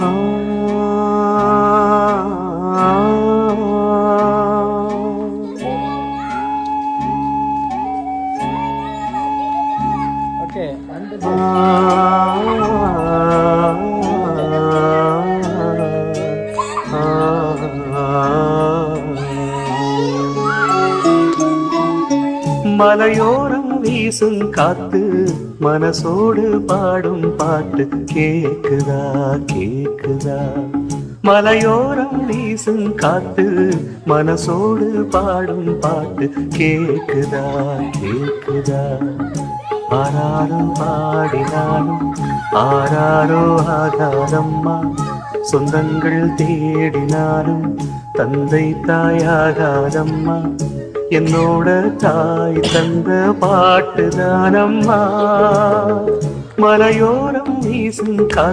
ஆ, okay மலையோரம் வீசும் காத்து மனசோடு பாடும் பாட்டு கேக்குதா கேக்குதா. மலையோரம் வீசும் காத்து மனசோடு பாடும் பாட்டு கேக்குதா கேக்குதா. ஆராரோ பாடினாலும் ஆராரோ ஆகாதம்மா, சொந்தங்கள் தேடினாலும் தந்தை தாயாகாதம்மா. என்னோட தாய் தந்த பாட்டுதானம்மா. மலையோரம் வீசும் காத்து